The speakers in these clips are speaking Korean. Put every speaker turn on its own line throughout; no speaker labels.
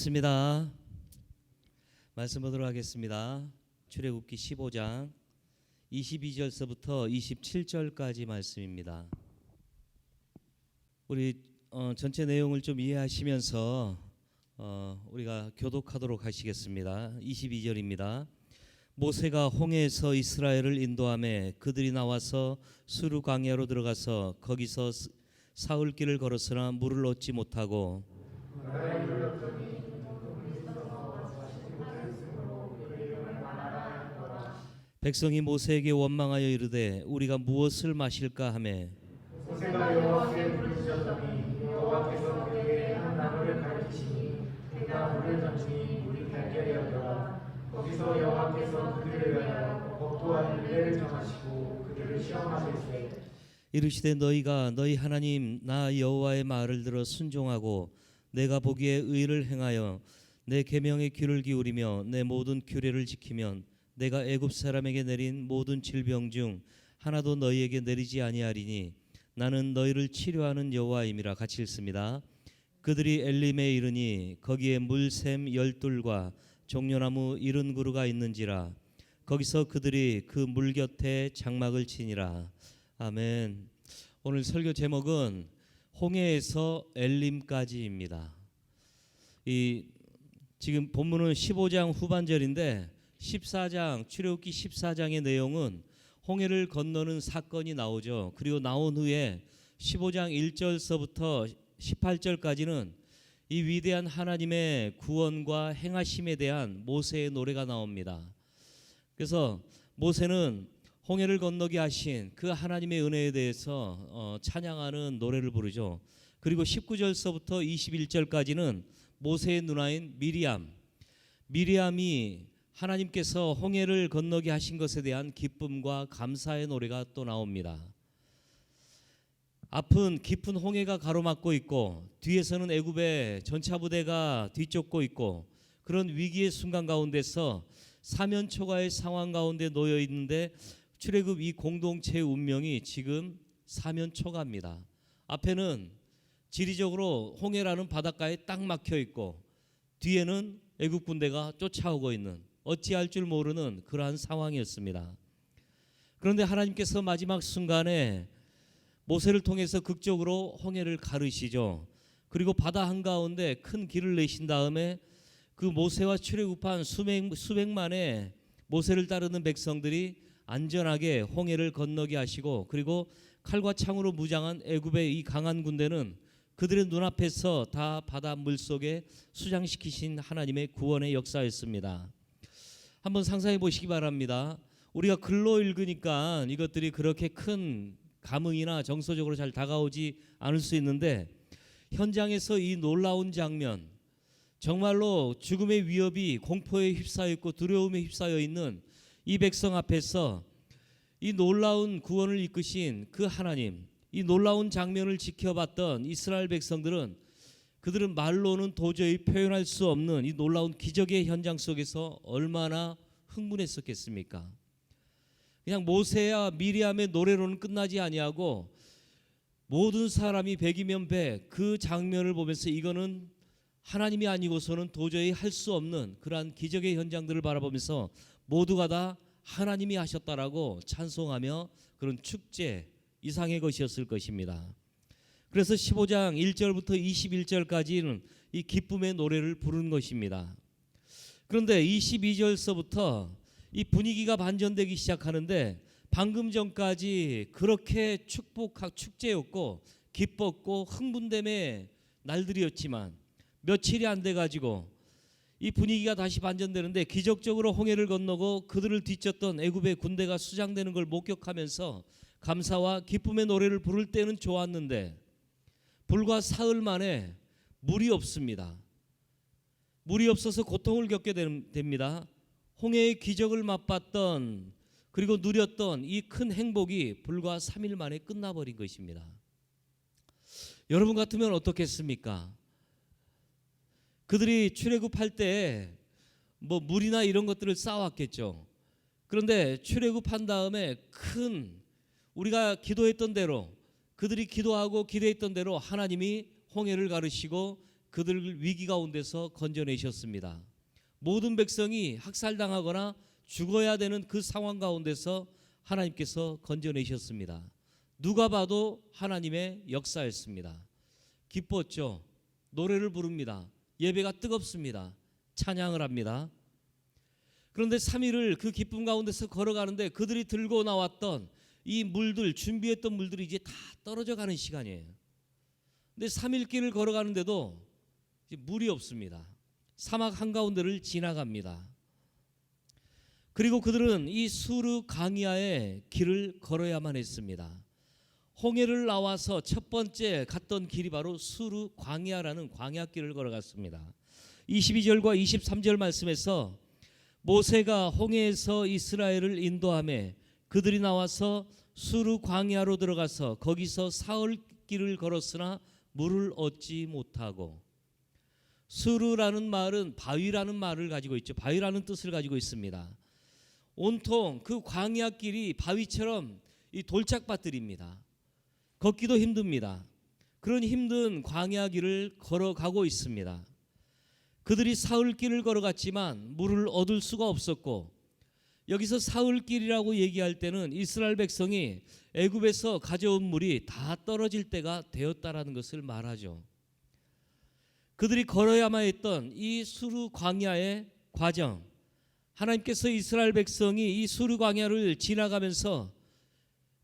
읽겠습니다. 말씀 보도록 하겠습니다. 출애굽기 15장 22절서부터 27절까지 말씀입니다. 우리 전체 내용을 좀 이해하시면서 우리가 교독하도록 하시겠습니다. 22절입니다. 모세가 홍해에서 이스라엘을 인도하며 그들이 나와서 수르 광야로 들어가서 거기서 사흘 길을 걸었으나 물을 얻지 못하고 백성이 모세에게 원망하여 이르되 우리가 무엇을 마실까 하매
모세가 여호와께 부르짖었더니 여호와께서 그에게 한 나무를 가리키시니 그가 물을 던지니 물이 달걀이었더라. 거기서 여호와께서 그들을 위하여 복도와 율례를 정하시고 그들을 시험하실세.
이르시되 너희가 너희 하나님 나 여호와의 말을 들어 순종하고 내가 보기에 의를 행하여 내 계명에 귀를 기울이며 내 모든 규례를 지키면 내가 애굽 사람에게 내린 모든 질병 중 하나도 너희에게 내리지 아니하리니 나는 너희를 치료하는 여호와임이라. 같이 읽습니다. 그들이 엘림에 이르니 거기에 물샘 12과 종려나무 70그루가 있는지라. 거기서 그들이 그 물 곁에 장막을 치니라. 아멘. 오늘 설교 제목은 홍해에서 엘림까지입니다. 지금 본문은 15장 후반절인데 14장 출애굽기 14장의 내용은 홍해를 건너는 사건이 나오죠. 그리고 나온 후에 15장 1절서부터 18절까지는 이 위대한 하나님의 구원과 행하심에 대한 모세의 노래가 나옵니다. 그래서 모세는 홍해를 건너게 하신 그 하나님의 은혜에 대해서 찬양하는 노래를 부르죠. 그리고 19절서부터 21절까지는 모세의 누나인 미리암이 하나님께서 홍해를 건너게 하신 것에 대한 기쁨과 감사의 노래가 또 나옵니다. 앞은 깊은 홍해가 가로막고 있고 뒤에서는 애굽의 전차 부대가 뒤쫓고 있고 그런 위기의 순간 가운데서 사면초가의 상황 가운데 놓여 있는데 출애굽 이 공동체의 운명이 지금 사면초가입니다. 앞에는 지리적으로 홍해라는 바닷가에 딱 막혀 있고 뒤에는 애굽 군대가 쫓아오고 있는 어찌할 줄 모르는 그러한 상황이었습니다. 그런데 하나님께서 마지막 순간에 모세를 통해서 극적으로 홍해를 가르시죠. 그리고 바다 한가운데 큰 길을 내신 다음에 그 모세와 출애굽한 수백만의 모세를 따르는 백성들이 안전하게 홍해를 건너게 하시고 그리고 칼과 창으로 무장한 애굽의 이 강한 군대는 그들의 눈앞에서 다 바다 물속에 수장시키신 하나님의 구원의 역사였습니다. 한번 상상해 보시기 바랍니다. 우리가 글로 읽으니까 이것들이 그렇게 큰 감흥이나 정서적으로 잘 다가오지 않을 수 있는데 현장에서 이 놀라운 장면, 정말로 죽음의 위협이 공포에 휩싸여 있고 두려움에 휩싸여 있는 이 백성 앞에서 이 놀라운 구원을 이끄신 그 하나님, 이 놀라운 장면을 지켜봤던 이스라엘 백성들은 그들은 말로는 도저히 표현할 수 없는 이 놀라운 기적의 현장 속에서 얼마나 흥분했었겠습니까? 그냥 모세와 미리암의 노래로는 끝나지 아니하고 모든 사람이 백이면 백 그 장면을 보면서 이거는 하나님이 아니고서는 도저히 할 수 없는 그러한 기적의 현장들을 바라보면서 모두가 다 하나님이 하셨다라고 찬송하며 그런 축제 이상의 것이었을 것입니다. 그래서 15장 1절부터 21절까지는 이 기쁨의 노래를 부르는 것입니다. 그런데 22절서부터 이 분위기가 반전되기 시작하는데 방금 전까지 그렇게 축제였고 기뻤고 흥분됨의 날들이었지만 며칠이 안 돼가지고 이 분위기가 다시 반전되는데 기적적으로 홍해를 건너고 그들을 뒤쫓던 애굽의 군대가 수장되는 걸 목격하면서 감사와 기쁨의 노래를 부를 때는 좋았는데 불과 사흘 만에 물이 없습니다. 물이 없어서 고통을 겪게 됩니다. 홍해의 기적을 맛봤던 그리고 누렸던 이 큰 행복이 불과 3일 만에 끝나버린 것입니다. 여러분 같으면 어떻겠습니까? 그들이 출애굽할 때 뭐 물이나 이런 것들을 쌓아왔겠죠. 그런데 출애굽한 다음에 큰 우리가 기도했던 대로 그들이 기도하고 기대했던 대로 하나님이 홍해를 가르시고 그들을 위기 가운데서 건져내셨습니다. 모든 백성이 학살당하거나 죽어야 되는 그 상황 가운데서 하나님께서 건져내셨습니다. 누가 봐도 하나님의 역사였습니다. 기뻤죠. 노래를 부릅니다. 예배가 뜨겁습니다. 찬양을 합니다. 그런데 3일을 그 기쁨 가운데서 걸어가는데 그들이 들고 나왔던 이 물들, 준비했던 물들이 이제 다 떨어져 가는 시간이에요. 근데 3일 길을 걸어가는데도 이제 물이 없습니다. 사막 한가운데를 지나갑니다. 그리고 그들은 이 수르 광야의 길을 걸어야만 했습니다. 홍해를 나와서 첫 번째 갔던 길이 바로 수르 광야라는 광야길을 걸어갔습니다. 22절과 23절 말씀에서 모세가 홍해에서 이스라엘을 인도하며 그들이 나와서 수르 광야로 들어가서 거기서 사흘 길을 걸었으나 물을 얻지 못하고, 수르라는 말은 바위라는 말을 가지고 있죠. 바위라는 뜻을 가지고 있습니다. 온통 그 광야길이 바위처럼 이 돌짝밭들입니다. 걷기도 힘듭니다. 그런 힘든 광야길을 걸어가고 있습니다. 그들이 사흘길을 걸어갔지만 물을 얻을 수가 없었고, 여기서 사흘길이라고 얘기할 때는 이스라엘 백성이 애굽에서 가져온 물이 다 떨어질 때가 되었다라는 것을 말하죠. 그들이 걸어야만 했던 이 수르 광야의 과정, 하나님께서 이스라엘 백성이 이 수르 광야를 지나가면서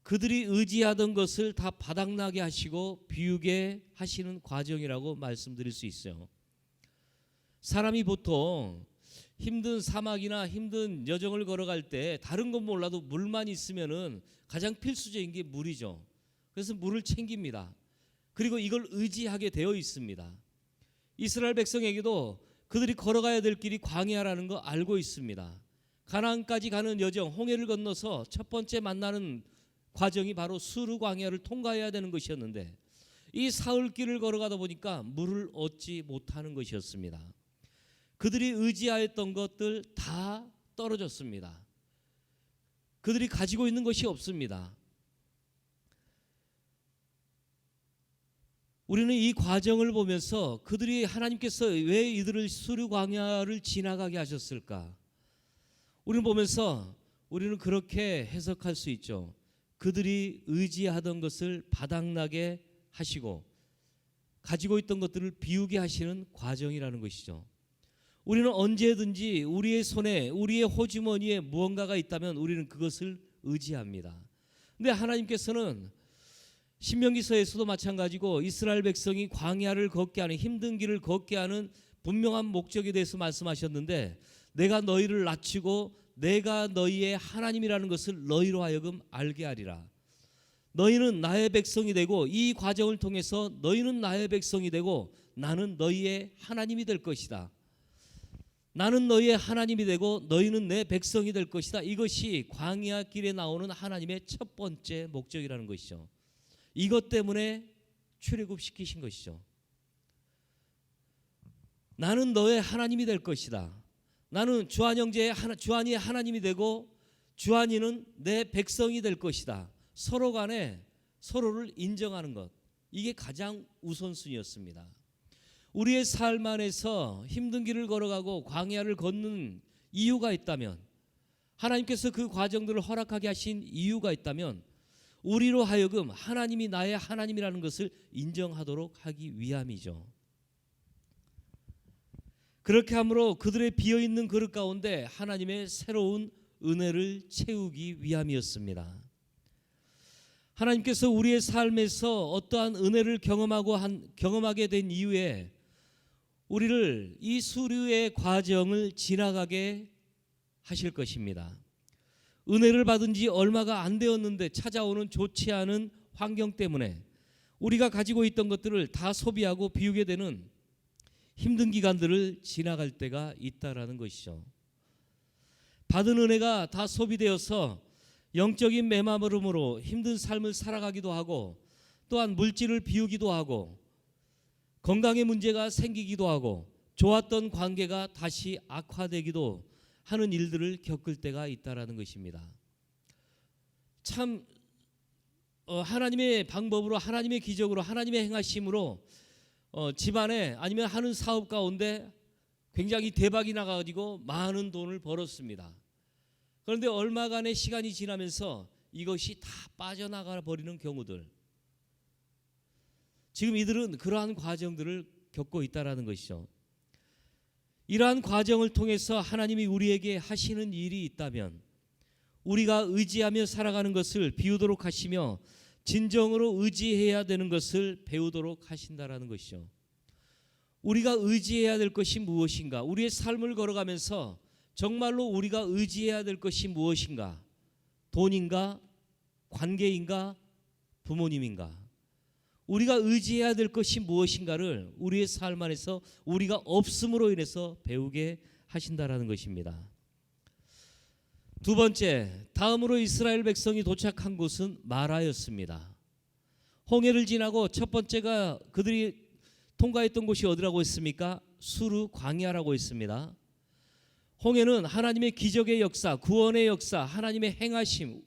그들이 의지하던 것을 다 바닥나게 하시고 비우게 하시는 과정이라고 말씀드릴 수 있어요. 사람이 보통 힘든 사막이나 힘든 여정을 걸어갈 때 다른 건 몰라도 물만 있으면은 가장 필수적인 게 물이죠. 그래서 물을 챙깁니다. 그리고 이걸 의지하게 되어 있습니다. 이스라엘 백성에게도 그들이 걸어가야 될 길이 광야라는 거 알고 있습니다. 가나안까지 가는 여정, 홍해를 건너서 첫 번째 만나는 과정이 바로 수르 광야를 통과해야 되는 것이었는데, 이 사흘길을 걸어가다 보니까 물을 얻지 못하는 것이었습니다. 그들이 의지하였던 것들 다 떨어졌습니다. 그들이 가지고 있는 것이 없습니다. 우리는 이 과정을 보면서 그들이 하나님께서 왜 이들을 수르 광야를 지나가게 하셨을까? 우리는 보면서 우리는 그렇게 해석할 수 있죠. 그들이 의지하던 것을 바닥나게 하시고 가지고 있던 것들을 비우게 하시는 과정이라는 것이죠. 우리는 언제든지 우리의 손에, 우리의 호주머니에 무언가가 있다면 우리는 그것을 의지합니다. 근데 하나님께서는 신명기서에서도 마찬가지고 이스라엘 백성이 광야를 걷게 하는, 힘든 길을 걷게 하는 분명한 목적에 대해서 말씀하셨는데, 내가 너희를 낮추고 내가 너희의 하나님이라는 것을 너희로 하여금 알게 하리라. 너희는 나의 백성이 되고 이 과정을 통해서 너희는 나의 백성이 되고 나는 너희의 하나님이 될 것이다. 나는 너희의 하나님이 되고 너희는 내 백성이 될 것이다. 이것이 광야 길에 나오는 하나님의 첫 번째 목적이라는 것이죠. 이것 때문에 출애굽시키신 것이죠. 나는 너의 하나님이 될 것이다. 나는 주한이의 하나님이 되고 주한이는 내 백성이 될 것이다. 서로 간에 서로를 인정하는 것, 이게 가장 우선순위였습니다. 우리의 삶 안에서 힘든 길을 걸어가고 광야를 걷는 이유가 있다면, 하나님께서 그 과정들을 허락하게 하신 이유가 있다면, 우리로 하여금 하나님이 나의 하나님이라는 것을 인정하도록 하기 위함이죠. 그렇게 함으로 그들의 비어있는 그릇 가운데 하나님의 새로운 은혜를 채우기 위함이었습니다. 하나님께서 우리의 삶에서 어떠한 은혜를 경험하게 된 이후에 우리를 이 수르의 과정을 지나가게 하실 것입니다. 은혜를 받은 지 얼마가 안 되었는데 찾아오는 좋지 않은 환경 때문에 우리가 가지고 있던 것들을 다 소비하고 비우게 되는 힘든 기간들을 지나갈 때가 있다라는 것이죠. 받은 은혜가 다 소비되어서 영적인 메마름으로 힘든 삶을 살아가기도 하고, 또한 물질을 비우기도 하고, 건강에 문제가 생기기도 하고, 좋았던 관계가 다시 악화되기도 하는 일들을 겪을 때가 있다라는 것입니다. 참 하나님의 방법으로, 하나님의 기적으로, 하나님의 행하심으로 집안에 아니면 하는 사업 가운데 굉장히 대박이 나가지고 많은 돈을 벌었습니다. 그런데 얼마간의 시간이 지나면서 이것이 다 빠져나가 버리는 경우들. 지금 이들은 그러한 과정들을 겪고 있다라는 것이죠. 이러한 과정을 통해서 하나님이 우리에게 하시는 일이 있다면 우리가 의지하며 살아가는 것을 비우도록 하시며 진정으로 의지해야 되는 것을 배우도록 하신다라는 것이죠. 우리가 의지해야 될 것이 무엇인가? 우리의 삶을 걸어가면서 정말로 우리가 의지해야 될 것이 무엇인가? 돈인가? 관계인가? 부모님인가? 우리가 의지해야 될 것이 무엇인가를 우리의 삶 안에서 우리가 없음으로 인해서 배우게 하신다라는 것입니다. 두 번째, 다음으로 이스라엘 백성이 도착한 곳은 마라였습니다. 홍해를 지나고 첫 번째가 그들이 통과했던 곳이 어디라고 했습니까? 수르 광야라고 했습니다. 홍해는 하나님의 기적의 역사, 구원의 역사, 하나님의 행하심,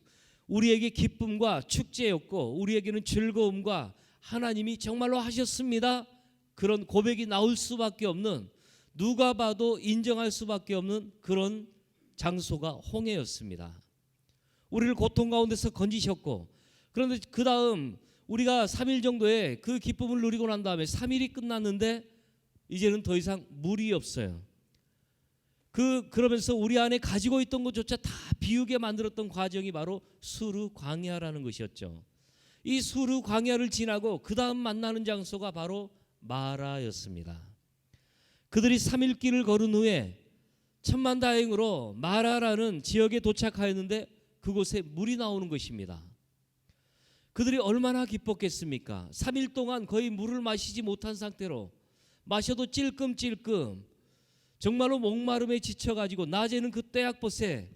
우리에게 기쁨과 축제였고 우리에게는 즐거움과 하나님이 정말로 하셨습니다. 그런 고백이 나올 수밖에 없는, 누가 봐도 인정할 수밖에 없는 그런 장소가 홍해였습니다. 우리를 고통 가운데서 건지셨고, 그런데 그 다음 우리가 3일 정도의 그 기쁨을 누리고 난 다음에 3일이 끝났는데 이제는 더 이상 물이 없어요. 그러면서 우리 안에 가지고 있던 것조차 다 비우게 만들었던 과정이 바로 수르 광야라는 것이었죠. 이 수르 광야를 지나고 그 다음 만나는 장소가 바로 마라였습니다. 그들이 3일 길을 걸은 후에 천만다행으로 마라라는 지역에 도착하였는데 그곳에 물이 나오는 것입니다. 그들이 얼마나 기뻤겠습니까? 3일 동안 거의 물을 마시지 못한 상태로, 마셔도 찔끔찔끔 정말로 목마름에 지쳐가지고, 낮에는 그 떼약볕에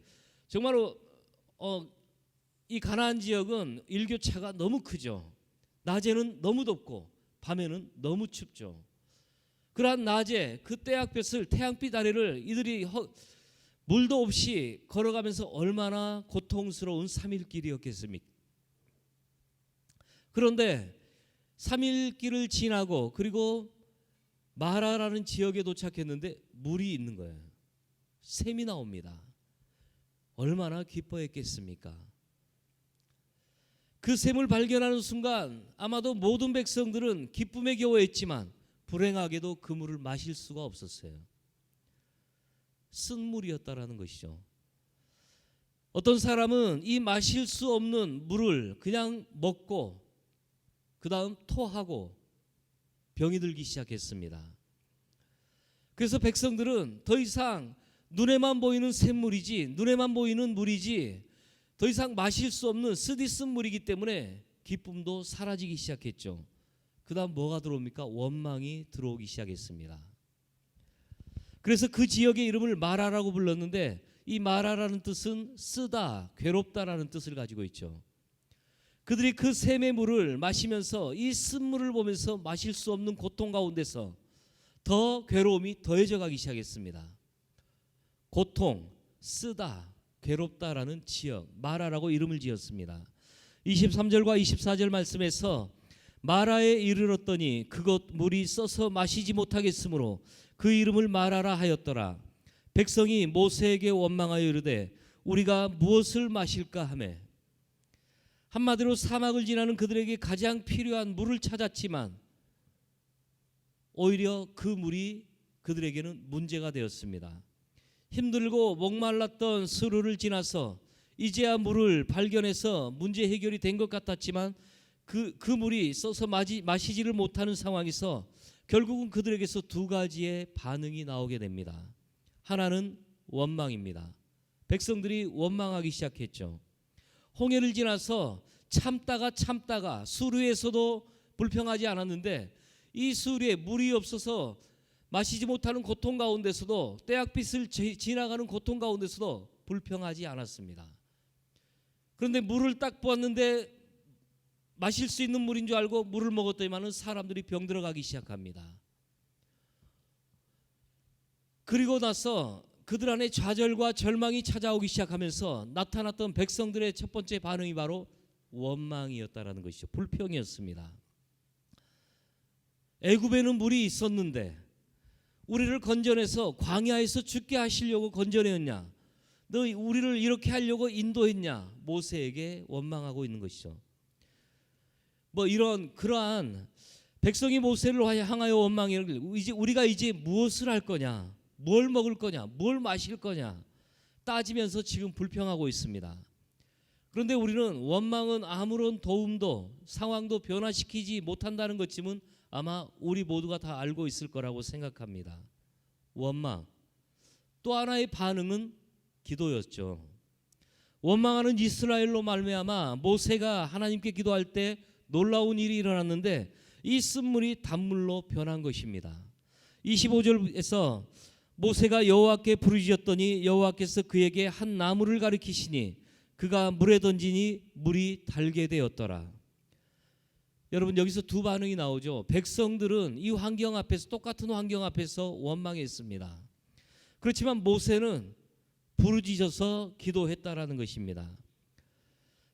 정말로 이 가나안 지역은 일교차가 너무 크죠. 낮에는 너무 덥고 밤에는 너무 춥죠. 그러한 낮에 그 떼약볕을, 태양빛 아래를 이들이 물도 없이 걸어가면서 얼마나 고통스러운 3일 길이었겠습니까? 그런데 3일 길을 지나고 그리고 마라라는 지역에 도착했는데 물이 있는 거예요. 샘이 나옵니다. 얼마나 기뻐했겠습니까? 그 샘을 발견하는 순간 아마도 모든 백성들은 기쁨에 겨워했지만 불행하게도 그 물을 마실 수가 없었어요. 쓴 물이었다라는 것이죠. 어떤 사람은 이 마실 수 없는 물을 그냥 먹고 그 다음 토하고 병이 들기 시작했습니다. 그래서 백성들은 더 이상 눈에만 보이는 샘물이지, 눈에만 보이는 물이지 더 이상 마실 수 없는 쓰디쓴 물이기 때문에 기쁨도 사라지기 시작했죠. 그 다음 뭐가 들어옵니까? 원망이 들어오기 시작했습니다. 그래서 그 지역의 이름을 마라라고 불렀는데, 이 마라라는 뜻은 쓰다, 괴롭다라는 뜻을 가지고 있죠. 그들이 그 샘의 물을 마시면서 이 쓴물을 보면서 마실 수 없는 고통 가운데서 더 괴로움이 더해져 가기 시작했습니다. 고통, 쓰다, 괴롭다라는 지역, 마라라고 이름을 지었습니다. 23절과 24절 말씀에서 마라에 이르렀더니 그곳 물이 써서 마시지 못하겠으므로 그 이름을 마라라 하였더라. 백성이 모세에게 원망하여 이르되 우리가 무엇을 마실까 하매, 한마디로 사막을 지나는 그들에게 가장 필요한 물을 찾았지만 오히려 그 물이 그들에게는 문제가 되었습니다. 힘들고 목말랐던 수르를 지나서 이제야 물을 발견해서 문제 해결이 된 것 같았지만 그 물이 써서 마시지를 못하는 상황에서 결국은 그들에게서 두 가지의 반응이 나오게 됩니다. 하나는 원망입니다. 백성들이 원망하기 시작했죠. 홍해를 지나서 참다가 수르에서도 불평하지 않았는데 이 수르에 물이 없어서 마시지 못하는 고통 가운데서도, 떼약빛을 지나가는 고통 가운데서도 불평하지 않았습니다. 그런데 물을 딱 보았는데 마실 수 있는 물인 줄 알고 물을 먹었더니만은 사람들이 병들어가기 시작합니다. 그리고 나서 그들 안에 좌절과 절망이 찾아오기 시작하면서 나타났던 백성들의 첫 번째 반응이 바로 원망이었다라는 것이죠. 불평이었습니다. 애굽에는 물이 있었는데 우리를 건져내서 광야에서 죽게 하시려고 건져내었냐? 너 우리를 이렇게 하려고 인도했냐? 모세에게 원망하고 있는 것이죠. 뭐 이런 그러한 백성이 모세를 향하여 원망해 우리가 이제 무엇을 할 거냐? 뭘 먹을 거냐? 뭘 마실 거냐? 따지면서 지금 불평하고 있습니다. 그런데 우리는 원망은 아무런 도움도 상황도 변화시키지 못한다는 것쯤은 아마 우리 모두가 다 알고 있을 거라고 생각합니다. 원망. 또 하나의 반응은 기도였죠. 원망하는 이스라엘로 말미암아 모세가 하나님께 기도할 때 놀라운 일이 일어났는데 이 쓴물이 단물로 변한 것입니다. 25절에서 모세가 여호와께 부르짖었더니 여호와께서 그에게 한 나무를 가리키시니 그가 물에 던지니 물이 달게 되었더라. 여러분 여기서 두 반응이 나오죠. 백성들은 이 환경 앞에서 똑같은 환경 앞에서 원망했습니다. 그렇지만 모세는 부르짖어서 기도했다라는 것입니다.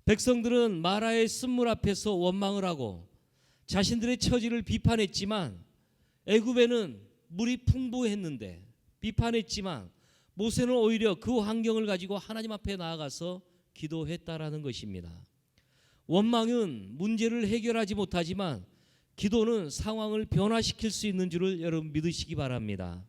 백성들은 마라의 쓴물 앞에서 원망을 하고 자신들의 처지를 비판했지만 애굽에는 물이 풍부했는데 비판했지만 모세는 오히려 그 환경을 가지고 하나님 앞에 나아가서 기도했다라는 것입니다. 원망은 문제를 해결하지 못하지만 기도는 상황을 변화시킬 수 있는 줄을 여러분 믿으시기 바랍니다.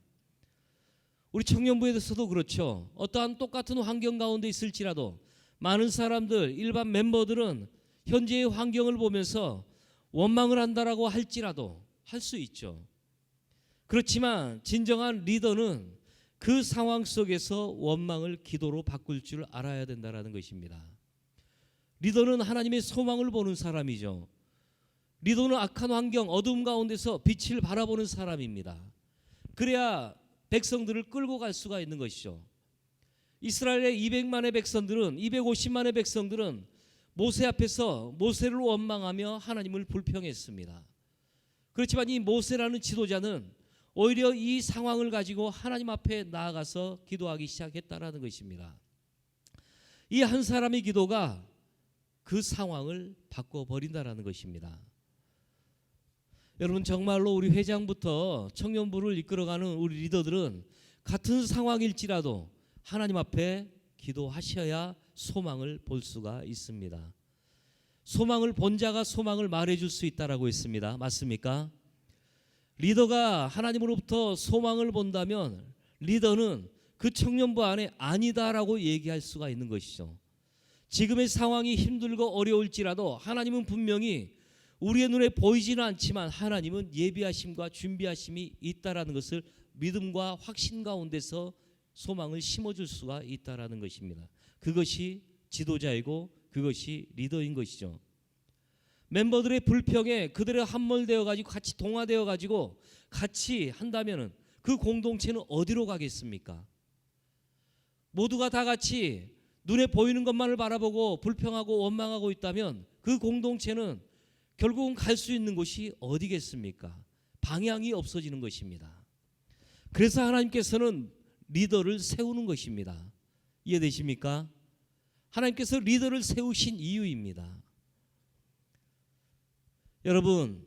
우리 청년부에서도 그렇죠. 어떠한 똑같은 환경 가운데 있을지라도 많은 사람들, 일반 멤버들은 현재의 환경을 보면서 원망을 한다라고 할지라도 할 수 있죠. 그렇지만 진정한 리더는 그 상황 속에서 원망을 기도로 바꿀 줄 알아야 된다는 것입니다. 리더는 하나님의 소망을 보는 사람이죠. 리더는 악한 환경, 어둠 가운데서 빛을 바라보는 사람입니다. 그래야 백성들을 끌고 갈 수가 있는 것이죠. 이스라엘의 200만의 백성들은 250만의 백성들은 모세 앞에서 모세를 원망하며 하나님을 불평했습니다. 그렇지만 이 모세라는 지도자는 오히려 이 상황을 가지고 하나님 앞에 나아가서 기도하기 시작했다라는 것입니다. 이 한 사람의 기도가 그 상황을 바꿔버린다라는 것입니다. 여러분 정말로 우리 회장부터 청년부를 이끌어가는 우리 리더들은 같은 상황일지라도 하나님 앞에 기도하셔야 소망을 볼 수가 있습니다. 소망을 본 자가 소망을 말해줄 수 있다라고 했습니다. 맞습니까? 리더가 하나님으로부터 소망을 본다면 리더는 그 청년부 안에 아니다라고 얘기할 수가 있는 것이죠. 지금의 상황이 힘들고 어려울지라도 하나님은 분명히 우리의 눈에 보이지는 않지만 하나님은 예비하심과 준비하심이 있다라는 것을 믿음과 확신 가운데서 소망을 심어줄 수가 있다라는 것입니다. 그것이 지도자이고 그것이 리더인 것이죠. 멤버들의 불평에 그들의 함몰되어 가지고 같이 동화되어 가지고 같이 한다면은 그 공동체는 어디로 가겠습니까? 모두가 다 같이 눈에 보이는 것만을 바라보고 불평하고 원망하고 있다면 그 공동체는 결국은 갈 수 있는 곳이 어디겠습니까? 방향이 없어지는 것입니다. 그래서 하나님께서는 리더를 세우는 것입니다. 이해되십니까? 하나님께서 리더를 세우신 이유입니다. 여러분,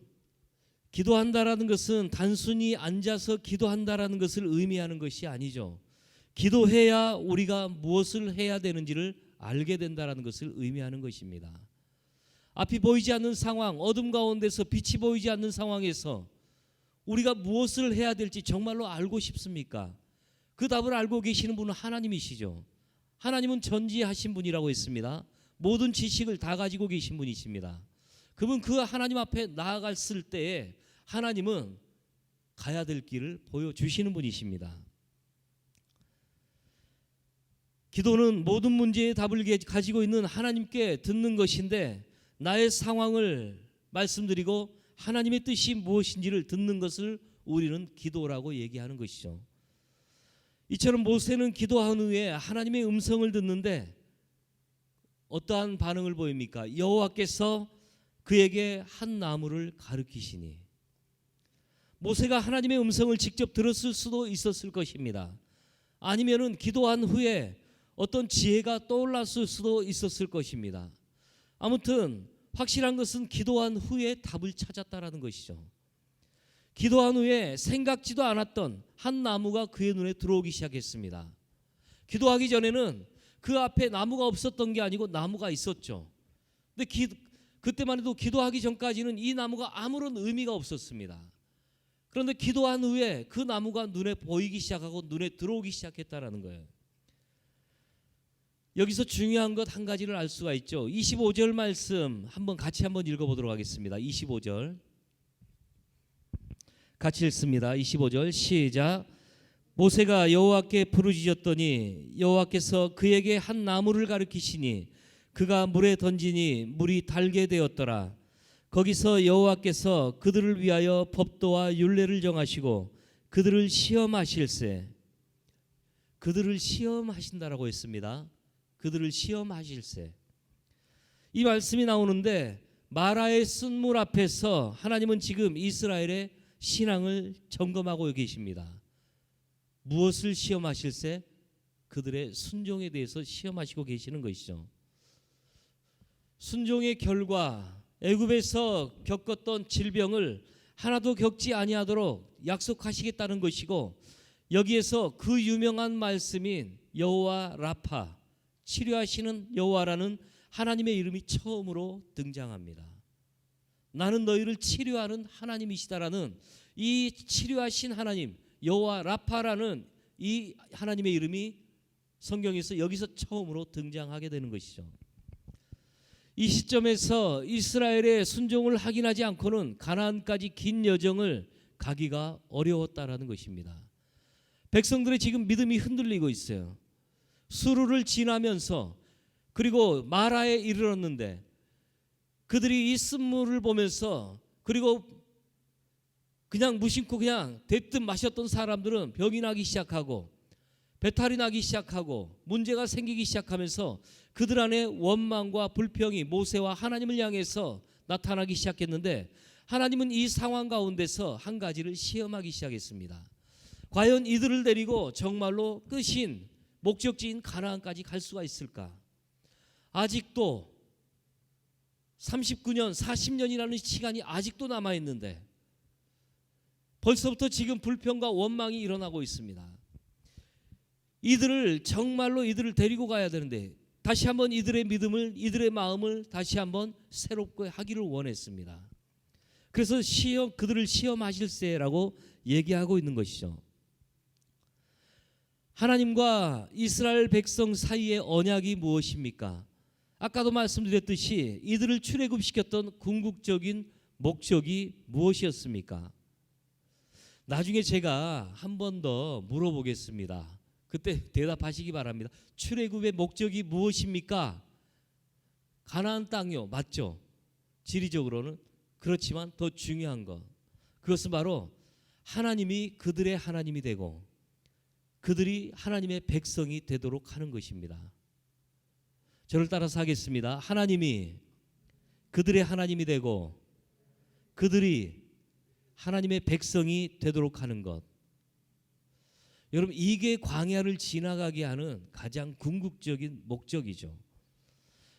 기도한다라는 것은 단순히 앉아서 기도한다라는 것을 의미하는 것이 아니죠. 기도해야 우리가 무엇을 해야 되는지를 알게 된다라는 것을 의미하는 것입니다. 앞이 보이지 않는 상황, 어둠 가운데서 빛이 보이지 않는 상황에서 우리가 무엇을 해야 될지 정말로 알고 싶습니까? 그 답을 알고 계시는 분은 하나님이시죠. 하나님은 전지하신 분이라고 했습니다. 모든 지식을 다 가지고 계신 분이십니다. 그분 그 하나님 앞에 나아갔을 때에 하나님은 가야 될 길을 보여주시는 분이십니다. 기도는 모든 문제의 답을 가지고 있는 하나님께 듣는 것인데 나의 상황을 말씀드리고 하나님의 뜻이 무엇인지를 듣는 것을 우리는 기도라고 얘기하는 것이죠. 이처럼 모세는 기도한 후에 하나님의 음성을 듣는데 어떠한 반응을 보입니까? 여호와께서 그에게 한 나무를 가르치시니. 모세가 하나님의 음성을 직접 들었을 수도 있었을 것입니다. 아니면은 기도한 후에 어떤 지혜가 떠올랐을 수도 있었을 것입니다. 아무튼 확실한 것은 기도한 후에 답을 찾았다라는 것이죠. 기도한 후에 생각지도 않았던 한 나무가 그의 눈에 들어오기 시작했습니다. 기도하기 전에는 그 앞에 나무가 없었던 게 아니고 나무가 있었죠. 근데 그때만 해도 기도하기 전까지는 이 나무가 아무런 의미가 없었습니다. 그런데 기도한 후에 그 나무가 눈에 보이기 시작하고 눈에 들어오기 시작했다라는 거예요. 여기서 중요한 것 한 가지를 알 수가 있죠. 25절 말씀 같이 한번 읽어보도록 하겠습니다. 25절 같이 읽습니다. 25절 시작. 모세가 여호와께 부르짖었더니 여호와께서 그에게 한 나무를 가리키시니 그가 물에 던지니 물이 달게 되었더라. 거기서 여호와께서 그들을 위하여 법도와 율례를 정하시고 그들을 시험하실세. 그들을 시험하신다라고 했습니다. 그들을 시험하실세. 이 말씀이 나오는데 마라의 쓴물 앞에서 하나님은 지금 이스라엘의 신앙을 점검하고 계십니다. 무엇을 시험하실세? 그들의 순종에 대해서 시험하시고 계시는 것이죠. 순종의 결과 애굽에서 겪었던 질병을 하나도 겪지 아니하도록 약속하시겠다는 것이고, 여기에서 그 유명한 말씀인 여호와 라파, 치료하시는 여호와라는 하나님의 이름이 처음으로 등장합니다. 나는 너희를 치료하는 하나님이시다라는 이 치료하신 하나님 여호와 라파라는 이 하나님의 이름이 성경에서 여기서 처음으로 등장하게 되는 것이죠. 이 시점에서 이스라엘의 순종을 확인하지 않고는 가나안까지 긴 여정을 가기가 어려웠다라는 것입니다. 백성들의 지금 믿음이 흔들리고 있어요. 수르를 지나면서 그리고 마라에 이르렀는데 그들이 이 쓴물을 보면서 그리고 그냥 무심코 그냥 대뜸 마셨던 사람들은 병이 나기 시작하고 배탈이 나기 시작하고 문제가 생기기 시작하면서 그들 안에 원망과 불평이 모세와 하나님을 향해서 나타나기 시작했는데, 하나님은 이 상황 가운데서 한 가지를 시험하기 시작했습니다. 과연 이들을 데리고 정말로 끝인 목적지인 가나안까지 갈 수가 있을까? 아직도 39년, 40년이라는 시간이 아직도 남아있는데 벌써부터 지금 불평과 원망이 일어나고 있습니다. 정말로 이들을 데리고 가야 되는데 다시 한번 이들의 믿음을, 이들의 마음을 다시 한번 새롭게 하기를 원했습니다. 그래서 그들을 시험하실세라고 얘기하고 있는 것이죠. 하나님과 이스라엘 백성 사이의 언약이 무엇입니까? 아까도 말씀드렸듯이 이들을 출애굽시켰던 궁극적인 목적이 무엇이었습니까? 나중에 제가 한 번 더 물어보겠습니다. 그때 대답하시기 바랍니다. 출애굽의 목적이 무엇입니까? 가나안 땅이요. 맞죠? 지리적으로는. 그렇지만 더 중요한 것, 그것은 바로 하나님이 그들의 하나님이 되고 그들이 하나님의 백성이 되도록 하는 것입니다. 저를 따라서 하겠습니다. 하나님이 그들의 하나님이 되고 그들이 하나님의 백성이 되도록 하는 것. 여러분, 이게 광야를 지나가게 하는 가장 궁극적인 목적이죠.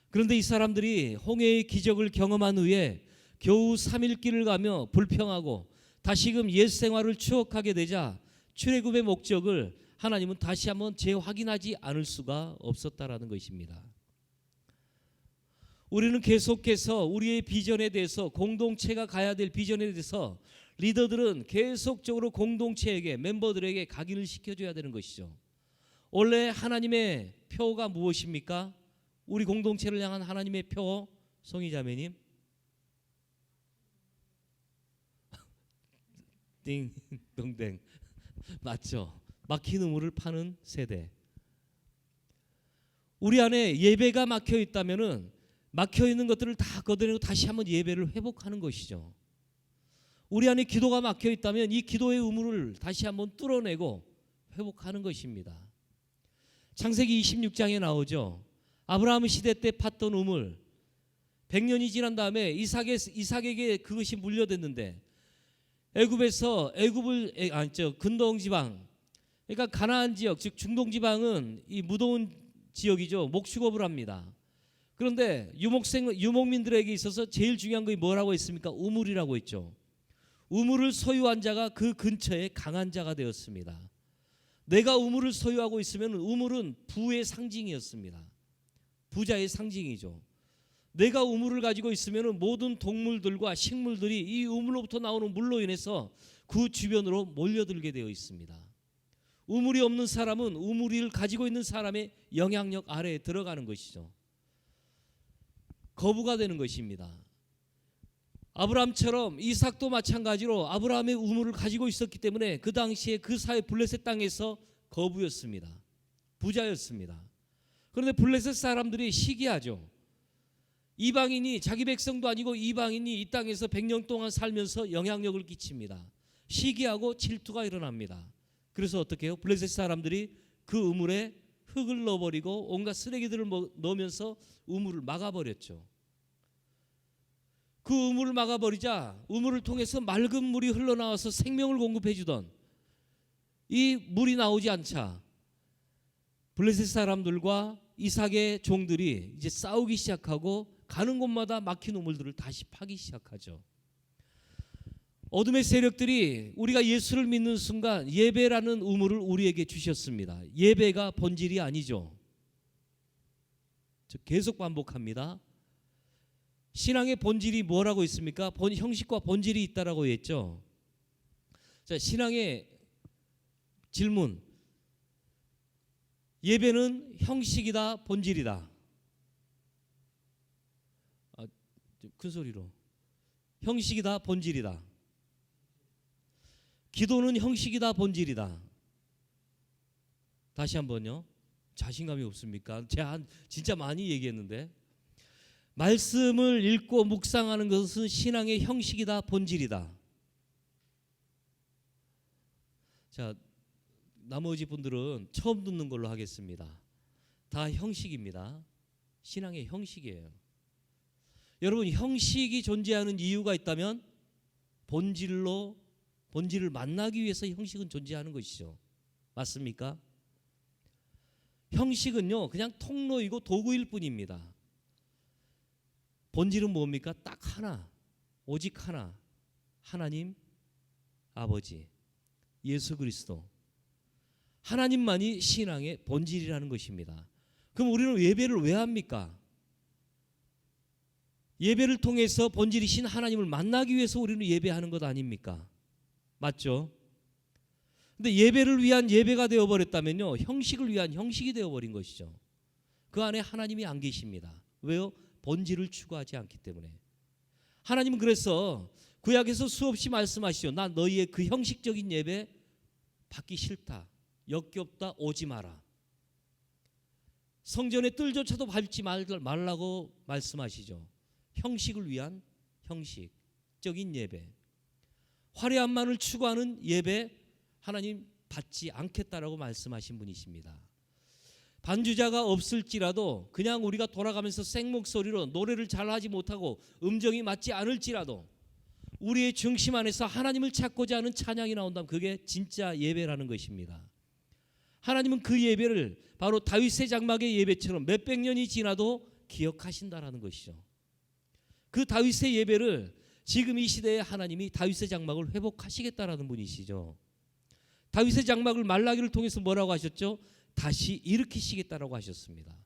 그런데 이 사람들이 홍해의 기적을 경험한 후에 겨우 3일 길을 가며 불평하고 다시금 옛 생활을 추억하게 되자 출애굽의 목적을 하나님은 다시 한번 재확인하지 않을 수가 없었다라는 것입니다. 우리는 계속해서 우리의 비전에 대해서, 공동체가 가야 될 비전에 대해서 리더들은 계속적으로 공동체에게, 멤버들에게 각인을 시켜줘야 되는 것이죠. 원래 하나님의 표가 무엇입니까? 우리 공동체를 향한 하나님의 표, 송이자매님. 띵동댕. 맞죠? 막힌 우물을 파는 세대. 우리 안에 예배가 막혀 있다면은 막혀 있는 것들을 다 걷어내고 다시 한번 예배를 회복하는 것이죠. 우리 안에 기도가 막혀 있다면 이 기도의 우물을 다시 한번 뚫어내고 회복하는 것입니다. 창세기 26장에 나오죠. 아브라함 시대 때 팠던 우물, 100년이 지난 다음에 이삭에게 그것이 물려됐는데 근동 지방, 그러니까 가나안 지역, 즉 중동 지방은 이 무더운 지역이죠. 목축업을 합니다. 그런데 유목민들에게 있어서 제일 중요한 것이 뭐라고 했습니까? 우물이라고 했죠. 우물을 소유한 자가 그 근처에 강한 자가 되었습니다. 내가 우물을 소유하고 있으면 우물은 부의 상징이었습니다. 부자의 상징이죠. 내가 우물을 가지고 있으면 모든 동물들과 식물들이 이 우물로부터 나오는 물로 인해서 그 주변으로 몰려들게 되어 있습니다. 우물이 없는 사람은 우물을 가지고 있는 사람의 영향력 아래에 들어가는 것이죠. 거부가 되는 것입니다. 아브라함처럼 이삭도 마찬가지로 아브라함의 우물을 가지고 있었기 때문에 그 당시에 그 사회 블레셋 땅에서 거부였습니다. 부자였습니다. 그런데 블레셋 사람들이 시기하죠. 이방인이, 자기 백성도 아니고 이방인이 이 땅에서 100년 동안 살면서 영향력을 끼칩니다. 시기하고 질투가 일어납니다. 그래서 어떻게 해요? 블레셋 사람들이 그 우물에 흙을 넣어버리고 온갖 쓰레기들을 넣으면서 우물을 막아버렸죠. 그 우물을 막아버리자 우물을 통해서 맑은 물이 흘러나와서 생명을 공급해 주던 이 물이 나오지 않자 블레셋 사람들과 이삭의 종들이 이제 싸우기 시작하고 가는 곳마다 막힌 우물들을 다시 파기 시작하죠. 어둠의 세력들이 우리가 예수를 믿는 순간 예배라는 우물을 우리에게 주셨습니다. 예배가 본질이 아니죠. 계속 반복합니다. 신앙의 본질이 뭐라고 있습니까? 형식과 본질이 있다라고 했죠. 자, 신앙의 질문. 예배는 형식이다, 본질이다. 큰 소리로. 형식이다, 본질이다. 기도는 형식이다, 본질이다. 다시 한번요. 자신감이 없습니까? 제가 진짜 많이 얘기했는데. 말씀을 읽고 묵상하는 것은 신앙의 형식이다, 본질이다. 자, 나머지 분들은 처음 듣는 걸로 하겠습니다. 다 형식입니다. 신앙의 형식이에요. 여러분, 형식이 존재하는 이유가 있다면 본질을 만나기 위해서 형식은 존재하는 것이죠. 맞습니까? 형식은요, 그냥 통로이고 도구일 뿐입니다. 본질은 뭡니까? 딱 하나, 오직 하나. 하나님, 아버지, 예수 그리스도. 하나님만이 신앙의 본질이라는 것입니다. 그럼 우리는 예배를 왜 합니까? 예배를 통해서 본질이신 하나님을 만나기 위해서 우리는 예배하는 것 아닙니까? 맞죠? 근데 예배를 위한 예배가 되어버렸다면요, 형식을 위한 형식이 되어버린 것이죠. 그 안에 하나님이 안 계십니다. 왜요? 본질을 추구하지 않기 때문에. 하나님은 그래서 구약에서 수없이 말씀하시죠. 나 너희의 그 형식적인 예배 받기 싫다. 역겹다. 오지 마라. 성전의 뜰조차도 밟지 말라고 말씀하시죠. 형식을 위한 형식적인 예배, 화려함만을 추구하는 예배 하나님 받지 않겠다라고 말씀하신 분이십니다. 반주자가 없을지라도 그냥 우리가 돌아가면서 생목소리로 노래를 잘하지 못하고 음정이 맞지 않을지라도 우리의 중심 안에서 하나님을 찾고자 하는 찬양이 나온다면 그게 진짜 예배라는 것입니다. 하나님은 그 예배를 바로 다윗의 장막의 예배처럼 몇백 년이 지나도 기억하신다라는 것이죠. 그 다윗의 예배를 지금 이 시대에 하나님이 다윗의 장막을 회복하시겠다라는 분이시죠. 다윗의 장막을 말라기를 통해서 뭐라고 하셨죠? 다시 일으키시겠다라고 하셨습니다.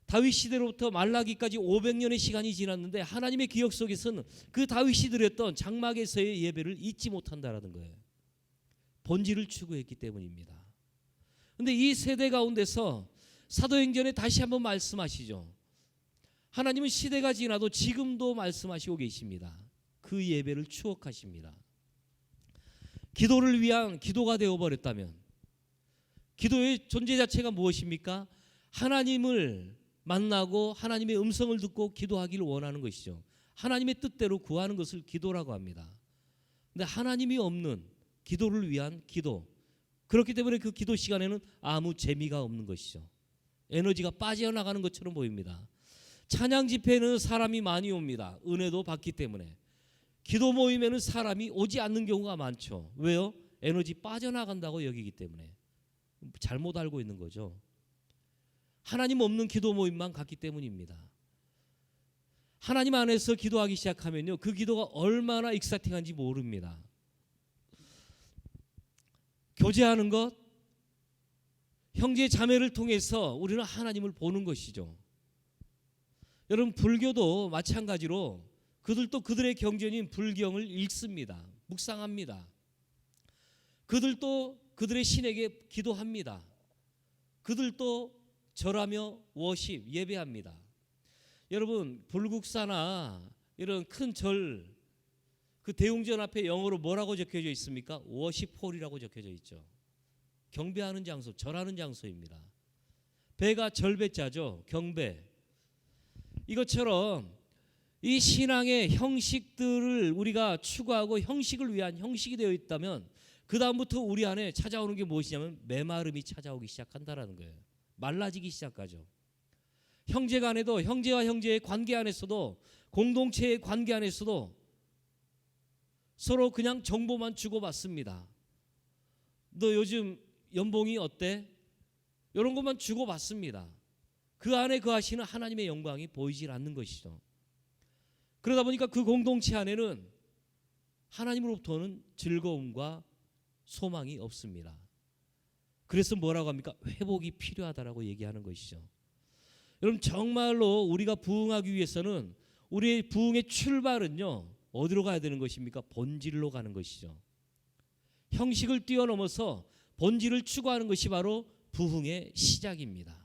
다윗 시대로부터 말라기까지 500년의 시간이 지났는데 하나님의 기억 속에서는 그 다윗이 드렸던 장막에서의 예배를 잊지 못한다라는 거예요. 본질을 추구했기 때문입니다. 그런데 이 세대 가운데서 사도행전에 다시 한번 말씀하시죠. 하나님은 시대가 지나도 지금도 말씀하시고 계십니다. 그 예배를 추억하십니다. 기도를 위한 기도가 되어버렸다면, 기도의 존재 자체가 무엇입니까? 하나님을 만나고 하나님의 음성을 듣고 기도하기를 원하는 것이죠. 하나님의 뜻대로 구하는 것을 기도라고 합니다. 그런데 하나님이 없는 기도를 위한 기도, 그렇기 때문에 그 기도 시간에는 아무 재미가 없는 것이죠. 에너지가 빠져나가는 것처럼 보입니다. 찬양 집회는 사람이 많이 옵니다. 은혜도 받기 때문에. 기도 모임에는 사람이 오지 않는 경우가 많죠. 왜요? 에너지 빠져나간다고 여기기 때문에. 잘못 알고 있는 거죠. 하나님 없는 기도 모임만 갔기 때문입니다. 하나님 안에서 기도하기 시작하면요, 그 기도가 얼마나 익사팅한지 모릅니다. 교제하는 것, 형제 자매를 통해서 우리는 하나님을 보는 것이죠. 여러분, 불교도 마찬가지로 그들도 그들의 경전인 불경을 읽습니다. 묵상합니다. 그들도 그들의 신에게 기도합니다. 그들도 절하며 워십, 예배합니다. 여러분, 불국사나 이런 큰 절, 그 대웅전 앞에 영어로 뭐라고 적혀져 있습니까? 워십홀이라고 적혀져 있죠. 경배하는 장소, 절하는 장소입니다. 배가 절배자죠. 경배. 이것처럼 이 신앙의 형식들을 우리가 추구하고 형식을 위한 형식이 되어 있다면 그 다음부터 우리 안에 찾아오는 게 무엇이냐면 메마름이 찾아오기 시작한다라는 거예요. 말라지기 시작하죠. 형제 간에도, 형제와 형제의 관계 안에서도, 공동체의 관계 안에서도 서로 그냥 정보만 주고받습니다. 너 요즘 연봉이 어때? 이런 것만 주고받습니다. 그 안에 거하시는 하나님의 영광이 보이질 않는 것이죠. 그러다 보니까 그 공동체 안에는 하나님으로부터는 즐거움과 소망이 없습니다. 그래서 뭐라고 합니까? 회복이 필요하다라고 얘기하는 것이죠. 여러분, 정말로 우리가 부흥하기 위해서는 우리의 부흥의 출발은요, 어디로 가야 되는 것입니까? 본질로 가는 것이죠. 형식을 뛰어넘어서 본질을 추구하는 것이 바로 부흥의 시작입니다.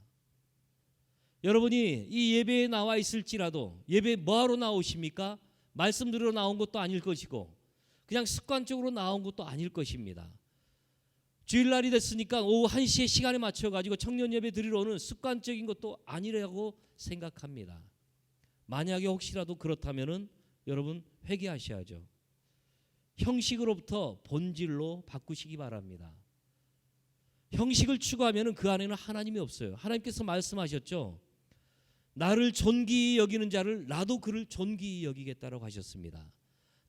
여러분이 이 예배에 나와 있을지라도 예배에 뭐하러 나오십니까? 말씀 들으러 나온 것도 아닐 것이고 그냥 습관적으로 나온 것도 아닐 것입니다. 주일날이 됐으니까 오후 1시에 시간에 맞춰가지고 청년 예배 드리러 오는 습관적인 것도 아니라고 생각합니다. 만약에 혹시라도 그렇다면은 여러분 회개하셔야죠. 형식으로부터 본질로 바꾸시기 바랍니다. 형식을 추구하면은 그 안에는 하나님이 없어요. 하나님께서 말씀하셨죠. 나를 존귀히 여기는 자를 나도 그를 존귀히 여기겠다라고 하셨습니다.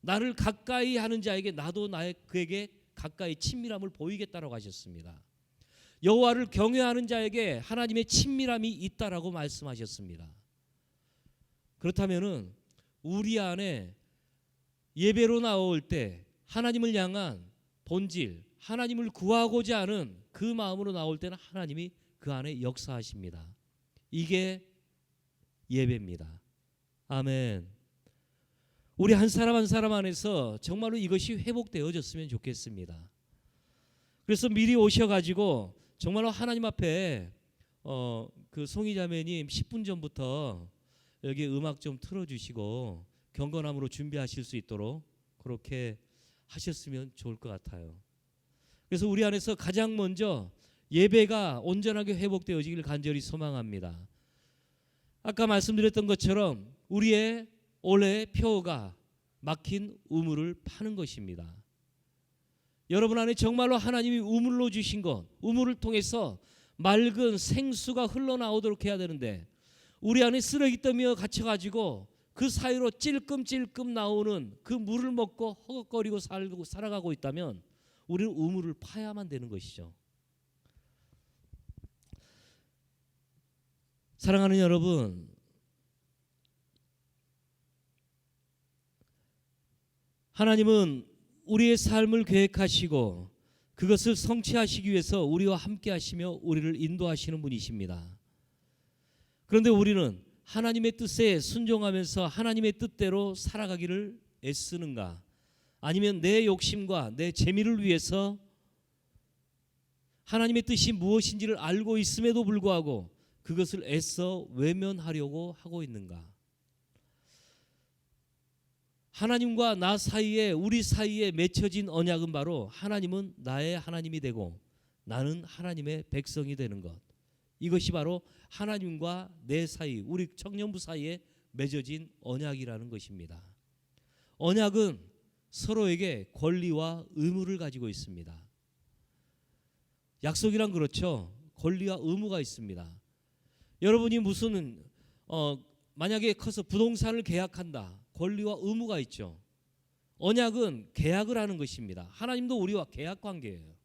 나를 가까이 하는 자에게 나도 그에게 가까이 친밀함을 보이겠다라고 하셨습니다. 여호와를 경외하는 자에게 하나님의 친밀함이 있다라고 말씀하셨습니다. 그렇다면은 우리 안에 예배로 나올 때 하나님을 향한 본질, 하나님을 구하고자 하는 그 마음으로 나올 때는 하나님이 그 안에 역사하십니다. 이게 예배입니다. 아멘. 우리 한 사람 한 사람 안에서 정말로 이것이 회복되어졌으면 좋겠습니다. 그래서 미리 오셔가지고 정말로 하나님 앞에 그 송이자매님 10분 전부터 여기 음악 좀 틀어주시고 경건함으로 준비하실 수 있도록 그렇게 하셨으면 좋을 것 같아요. 그래서 우리 안에서 가장 먼저 예배가 온전하게 회복되어지길 간절히 소망합니다. 아까 말씀드렸던 것처럼 우리의 올해 표가 막힌 우물을 파는 것입니다. 여러분 안에 정말로 하나님이 우물로 주신 것, 우물을 통해서 맑은 생수가 흘러나오도록 해야 되는데 우리 안에 쓰레기 더미가 갇혀가지고 그 사이로 찔끔찔끔 나오는 그 물을 먹고 허걱거리고 살아가고 있다면 우리는 우물을 파야만 되는 것이죠. 사랑하는 여러분, 하나님은 우리의 삶을 계획하시고 그것을 성취하시기 위해서 우리와 함께 하시며 우리를 인도하시는 분이십니다. 그런데 우리는 하나님의 뜻에 순종하면서 하나님의 뜻대로 살아가기를 애쓰는가? 아니면 내 욕심과 내 재미를 위해서 하나님의 뜻이 무엇인지를 알고 있음에도 불구하고 그것을 애써 외면하려고 하고 있는가? 하나님과 나 사이에, 우리 사이에 맺혀진 언약은 바로 하나님은 나의 하나님이 되고 나는 하나님의 백성이 되는 것. 이것이 바로 하나님과 내 사이, 우리 청년부 사이에 맺어진 언약이라는 것입니다. 언약은 서로에게 권리와 의무를 가지고 있습니다. 약속이란 그렇죠. 권리와 의무가 있습니다. 여러분이 무슨 만약에 커서 부동산을 계약한다. 권리와 의무가 있죠. 언약은 계약을 하는 것입니다. 하나님도 우리와 계약 관계예요.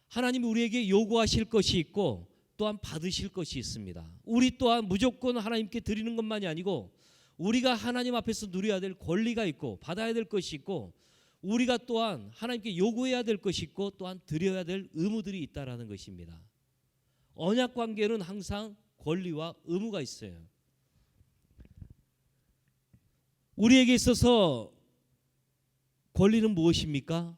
하나님이 우리에게 요구하실 것이 있고 또한 받으실 것이 있습니다. 우리 또한 무조건 하나님께 드리는 것만이 아니고 우리가 하나님 앞에서 누려야 될 권리가 있고 받아야 될 것이 있고 우리가 또한 하나님께 요구해야 될 것이 있고 또한 드려야 될 의무들이 있다라는 것입니다. 언약 관계는 항상 권리와 의무가 있어요. 우리에게 있어서 권리는 무엇입니까?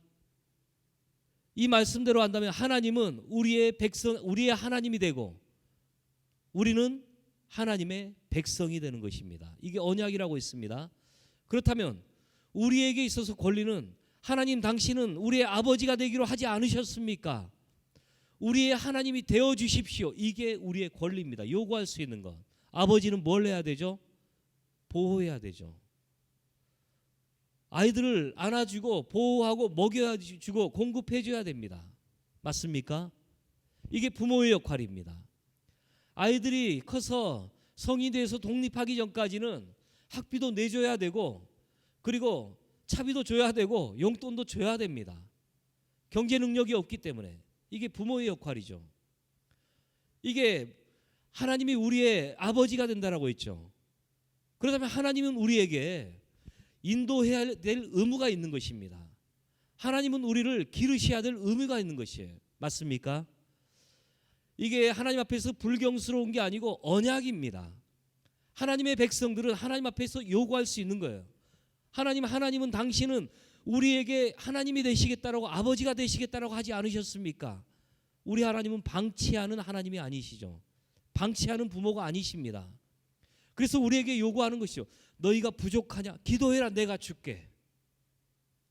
이 말씀대로 한다면 하나님은 우리의 백성, 우리의 하나님이 되고 우리는 하나님의 백성이 되는 것입니다. 이게 언약이라고 했습니다. 그렇다면 우리에게 있어서 권리는 하나님 당신은 우리의 아버지가 되기로 하지 않으셨습니까? 우리의 하나님이 되어 주십시오. 이게 우리의 권리입니다. 요구할 수 있는 것. 아버지는 뭘 해야 되죠? 보호해야 되죠. 아이들을 안아주고 보호하고 먹여주고 공급해줘야 됩니다. 맞습니까? 이게 부모의 역할입니다. 아이들이 커서 성인이 돼서 독립하기 전까지는 학비도 내줘야 되고 그리고 차비도 줘야 되고 용돈도 줘야 됩니다. 경제 능력이 없기 때문에 이게 부모의 역할이죠. 이게 하나님이 우리의 아버지가 된다라고 했죠. 그렇다면 하나님은 우리에게 인도해야 될 의무가 있는 것입니다. 하나님은 우리를 기르셔야 될 의무가 있는 것이에요. 맞습니까? 이게 하나님 앞에서 불경스러운 게 아니고 언약입니다. 하나님의 백성들은 하나님 앞에서 요구할 수 있는 거예요. 하나님은 당신은 우리에게 하나님이 되시겠다라고 아버지가 되시겠다라고 하지 않으셨습니까? 우리 하나님은 방치하는 하나님이 아니시죠. 방치하는 부모가 아니십니다. 그래서 우리에게 요구하는 것이죠. 너희가 부족하냐? 기도해라, 내가 줄게.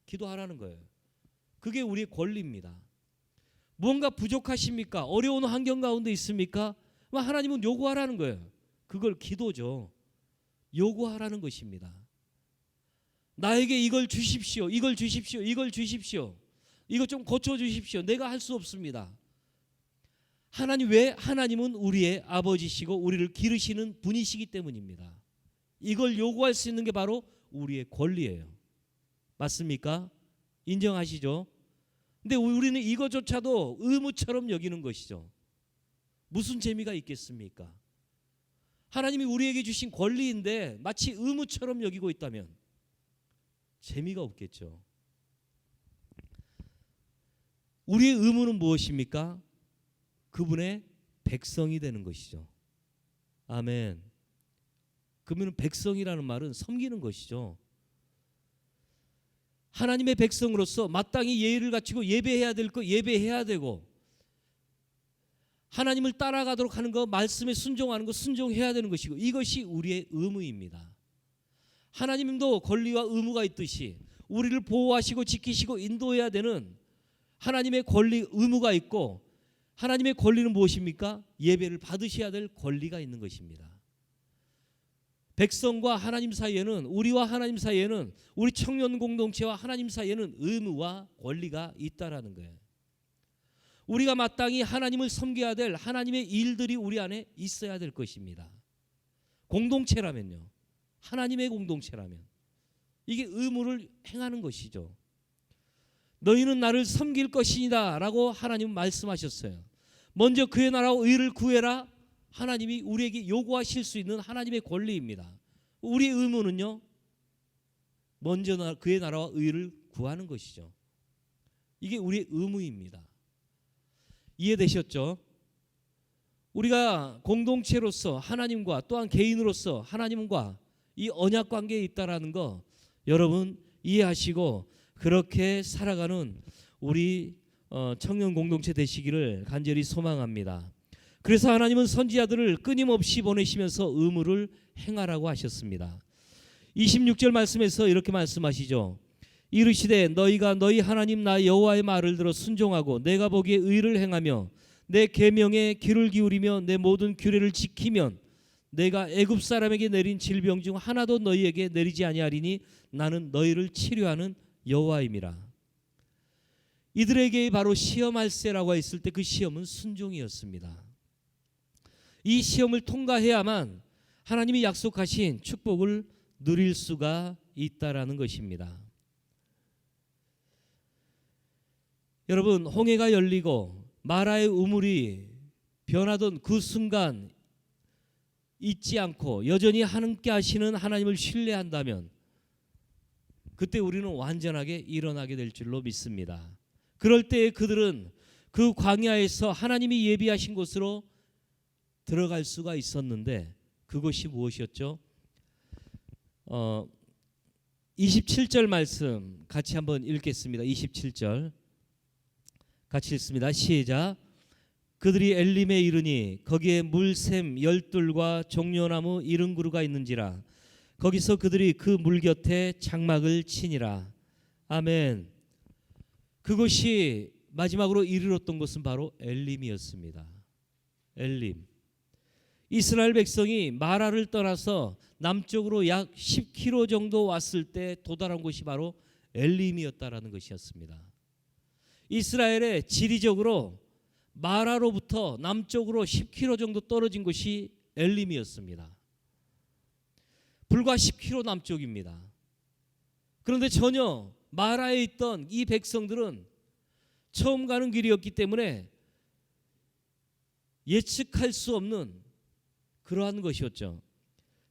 기도하라는 거예요. 그게 우리의 권리입니다. 뭔가 부족하십니까? 어려운 환경 가운데 있습니까? 하나님은 요구하라는 거예요. 그걸 기도죠. 요구하라는 것입니다. 나에게 이걸 주십시오. 이걸 주십시오. 이걸 주십시오. 이것 좀 고쳐주십시오. 내가 할 수 없습니다. 하나님, 왜? 하나님은 우리의 아버지시고 우리를 기르시는 분이시기 때문입니다. 이걸 요구할 수 있는 게 바로 우리의 권리예요. 맞습니까? 인정하시죠? 근데 우리는 이것조차도 의무처럼 여기는 것이죠. 무슨 재미가 있겠습니까? 하나님이 우리에게 주신 권리인데 마치 의무처럼 여기고 있다면 재미가 없겠죠. 우리의 의무는 무엇입니까? 그분의 백성이 되는 것이죠. 아멘. 그러면 백성이라는 말은 섬기는 것이죠. 하나님의 백성으로서 마땅히 예의를 갖추고 예배해야 될 거 예배해야 되고 하나님을 따라가도록 하는 거, 말씀에 순종하는 거 순종해야 되는 것이고 이것이 우리의 의무입니다. 하나님도 권리와 의무가 있듯이 우리를 보호하시고 지키시고 인도해야 되는 하나님의 권리, 의무가 있고 하나님의 권리는 무엇입니까? 예배를 받으셔야 될 권리가 있는 것입니다. 백성과 하나님 사이에는, 우리와 하나님 사이에는, 우리 청년 공동체와 하나님 사이에는 의무와 권리가 있다라는 거예요. 우리가 마땅히 하나님을 섬겨야 될 하나님의 일들이 우리 안에 있어야 될 것입니다. 공동체라면요. 하나님의 공동체라면 이게 의무를 행하는 것이죠. 너희는 나를 섬길 것이니다 라고 하나님은 말씀하셨어요. 먼저 그의 나라와 의를 구해라. 하나님이 우리에게 요구하실 수 있는 하나님의 권리입니다. 우리의 의무는요, 먼저 그의 나라와 의를 구하는 것이죠. 이게 우리의 의무입니다. 이해되셨죠? 우리가 공동체로서 하나님과 또한 개인으로서 하나님과 이 언약 관계에 있다라는 거 여러분 이해하시고 그렇게 살아가는 우리 청년 공동체 되시기를 간절히 소망합니다. 그래서 하나님은 선지자들을 끊임없이 보내시면서 의무를 행하라고 하셨습니다. 26절 말씀에서 이렇게 말씀하시죠. 이르시되 너희가 너희 하나님 나 여호와의 말을 들어 순종하고 내가 보기에 의를 행하며 내 계명에 귀를 기울이며 내 모든 규례를 지키면 내가 애굽 사람에게 내린 질병 중 하나도 너희에게 내리지 아니하리니 나는 너희를 치료하는 여호와임이라. 이들에게 바로 시험할세라고 했을 때 그 시험은 순종이었습니다. 이 시험을 통과해야만 하나님이 약속하신 축복을 누릴 수가 있다라는 것입니다. 여러분, 홍해가 열리고 마라의 우물이 변하던 그 순간 잊지 않고 여전히 함께 하시는 하나님을 신뢰한다면 그때 우리는 완전하게 일어나게 될 줄로 믿습니다. 그럴 때에 그들은 그 광야에서 하나님이 예비하신 곳으로 들어갈 수가 있었는데 그것이 무엇이었죠? 27절 말씀 같이 한번 읽겠습니다. 27절 같이 읽습니다. 시작. 그들이 엘림에 이르니 거기에 물샘 열둘과 종려나무 70그루가 있는지라. 거기서 그들이 그 물 곁에 장막을 치니라. 아멘. 그것이 마지막으로 이르렀던 곳은 바로 엘림이었습니다. 엘림. 이스라엘 백성이 마라를 떠나서 남쪽으로 약 10km 정도 왔을 때 도달한 곳이 바로 엘림이었다라는 것이었습니다. 이스라엘의 지리적으로 마라로부터 남쪽으로 10km 정도 떨어진 곳이 엘림이었습니다. 불과 10km 남쪽입니다. 그런데 전혀 마라에 있던 이 백성들은 처음 가는 길이었기 때문에 예측할 수 없는 그러한 것이었죠.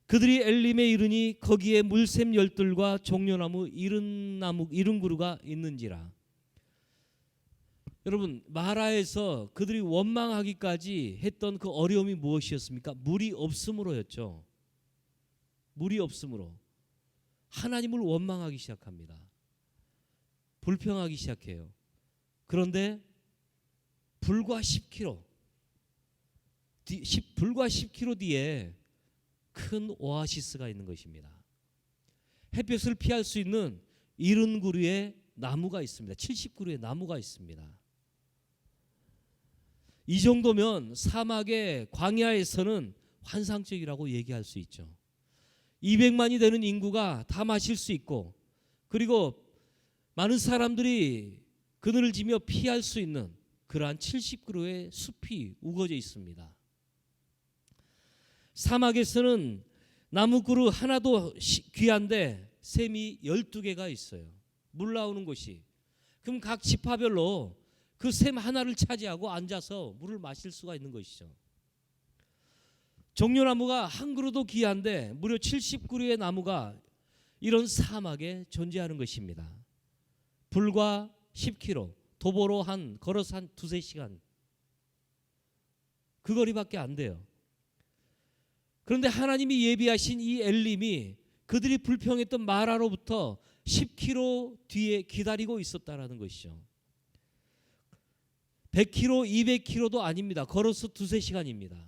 그들이 엘림에 이르니 거기에 물샘 열둘과 종려나무 70그루가 있는지라. 여러분, 마라에서 그들이 원망하기까지 했던 그 어려움이 무엇이었습니까? 물이 없음으로였죠. 물이 없음으로 하나님을 원망하기 시작합니다. 불평하기 시작해요. 그런데 불과 10km 뒤에 큰 오아시스가 있는 것입니다. 햇볕을 피할 수 있는 70그루의 나무가 있습니다. 70그루의 나무가 있습니다. 이 정도면 사막의 광야에서는 환상적이라고 얘기할 수 있죠. 200만이 되는 인구가 다 마실 수 있고, 그리고 많은 사람들이 그늘을 지며 피할 수 있는 그러한 70그루의 숲이 우거져 있습니다. 사막에서는 나무그루 하나도 귀한데 샘이 12개가 있어요. 물 나오는 곳이. 그럼 각 지파별로 그 샘 하나를 차지하고 앉아서 물을 마실 수가 있는 것이죠. 종려나무가 한 그루도 귀한데 무려 70그루의 나무가 이런 사막에 존재하는 것입니다. 불과 10km, 도보로 걸어서 한 2-3시간 그 거리밖에 안 돼요. 그런데 하나님이 예비하신 이 엘림이 그들이 불평했던 마라로부터 10km 뒤에 기다리고 있었다라는 것이죠. 100km, 200km도 아닙니다. 걸어서 2-3시간입니다.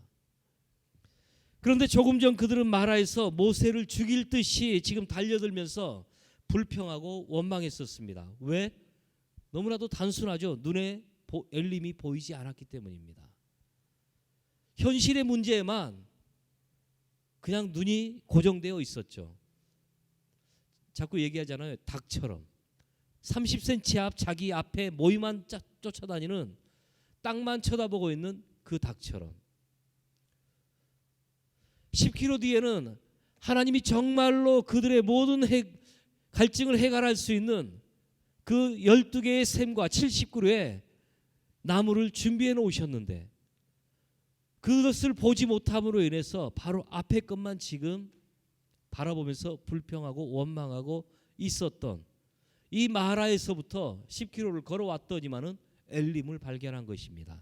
그런데 조금 전 그들은 마라에서 모세를 죽일 듯이 지금 달려들면서 불평하고 원망했었습니다. 왜? 너무나도 단순하죠. 눈에 엘림이 보이지 않았기 때문입니다. 현실의 문제에만 그냥 눈이 고정되어 있었죠. 자꾸 얘기하잖아요. 닭처럼 30cm 앞 자기 앞에 모이만 쫓아다니는, 땅만 쳐다보고 있는 그 닭처럼 10km 뒤에는 하나님이 정말로 그들의 모든 갈증을 해결할 수 있는 그 12개의 샘과 70그루의 나무를 준비해 놓으셨는데 그것을 보지 못함으로 인해서 바로 앞에 것만 지금 바라보면서 불평하고 원망하고 있었던 이 마라에서부터 10km를 걸어왔더니만은 엘림을 발견한 것입니다.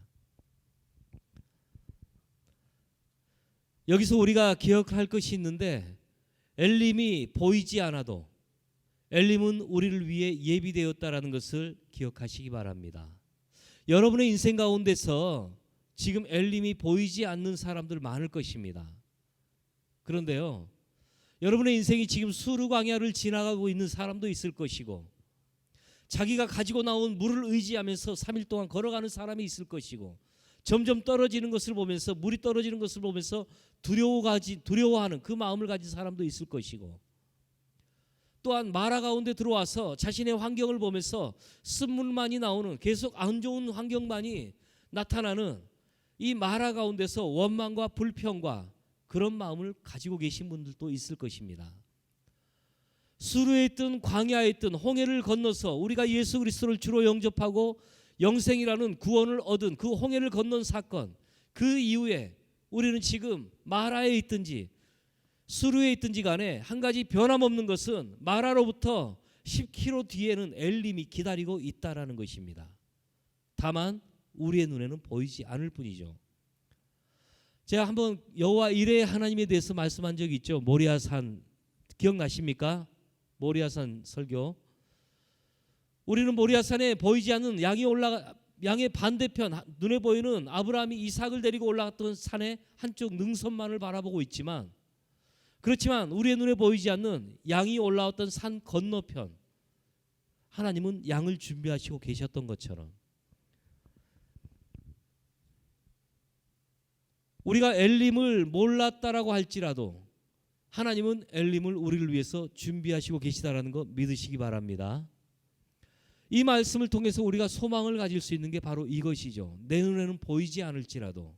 여기서 우리가 기억할 것이 있는데, 엘림이 보이지 않아도 엘림은 우리를 위해 예비되었다라는 것을 기억하시기 바랍니다. 여러분의 인생 가운데서 지금 엘림이 보이지 않는 사람들 많을 것입니다. 그런데요, 여러분의 인생이 지금 수르 광야를 지나가고 있는 사람도 있을 것이고, 자기가 가지고 나온 물을 의지하면서 3일 동안 걸어가는 사람이 있을 것이고, 점점 떨어지는 것을 보면서, 물이 떨어지는 것을 보면서 두려워하는 그 마음을 가진 사람도 있을 것이고, 또한 마라 가운데 들어와서 자신의 환경을 보면서 쓴물만이 나오는, 계속 안 좋은 환경만이 나타나는 이 마라 가운데서 원망과 불평과 그런 마음을 가지고 계신 분들도 있을 것입니다. 수르에 있든 광야에 있든 홍해를 건너서 우리가 예수 그리스도를 주로 영접하고 영생이라는 구원을 얻은 그 홍해를 건넌 사건, 그 이후에 우리는 지금 마라에 있든지 수르에 있든지 간에 한 가지 변함없는 것은 마라로부터 10km 뒤에는 엘림이 기다리고 있다라는 것입니다. 다만 우리의 눈에는 보이지 않을 뿐이죠. 제가 한번 여호와 이레 하나님에 대해서 말씀한 적이 있죠. 모리아산 기억나십니까? 모리아산 설교. 우리는 모리아산에 보이지 않는 양의 반대편 눈에 보이는 아브라함이 이삭을 데리고 올라갔던 산의 한쪽 능선만을 바라보고 있지만, 그렇지만 우리의 눈에 보이지 않는 양이 올라왔던 산 건너편 하나님은 양을 준비하시고 계셨던 것처럼 우리가 엘림을 몰랐다라고 할지라도 하나님은 엘림을 우리를 위해서 준비하시고 계시다라는 거 믿으시기 바랍니다. 이 말씀을 통해서 우리가 소망을 가질 수 있는 게 바로 이것이죠. 내 눈에는 보이지 않을지라도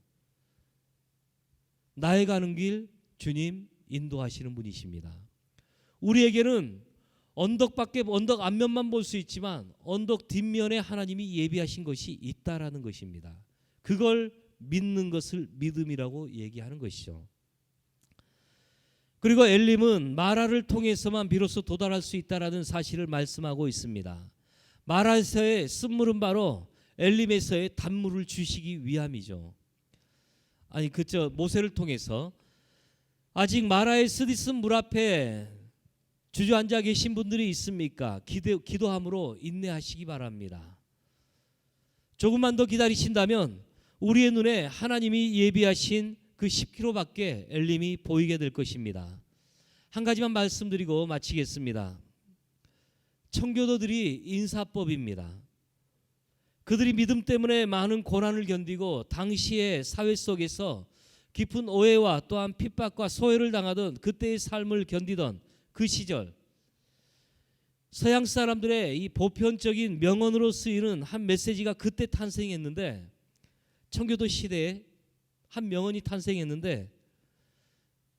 나의 가는 길 주님 인도하시는 분이십니다. 우리에게는 언덕 앞면만 볼 수 있지만 언덕 뒷면에 하나님이 예비하신 것이 있다라는 것입니다. 그걸 믿는 것을 믿음이라고 얘기하는 것이죠. 그리고 엘림은 마라를 통해서만 비로소 도달할 수 있다라는 사실을 말씀하고 있습니다. 마라에서의 쓴물은 바로 엘림에서의 단물을 주시기 위함이죠. 아니 그저 모세를 통해서 아직 마라의 쓰디쓴 물 앞에 주저앉아 계신 분들이 있습니까? 기도함으로 인내하시기 바랍니다. 조금만 더 기다리신다면 우리의 눈에 하나님이 예비하신 그 10km밖에 엘림이 보이게 될 것입니다. 한 가지만 말씀드리고 마치겠습니다. 청교도들이 인사법입니다. 그들이 믿음 때문에 많은 고난을 견디고 당시의 사회 속에서 깊은 오해와 또한 핍박과 소외를 당하던 그때의 삶을 견디던 그 시절, 서양 사람들의 이 보편적인 명언으로 쓰이는 한 메시지가 그때 탄생했는데, 청교도 시대에 한 명언이 탄생했는데,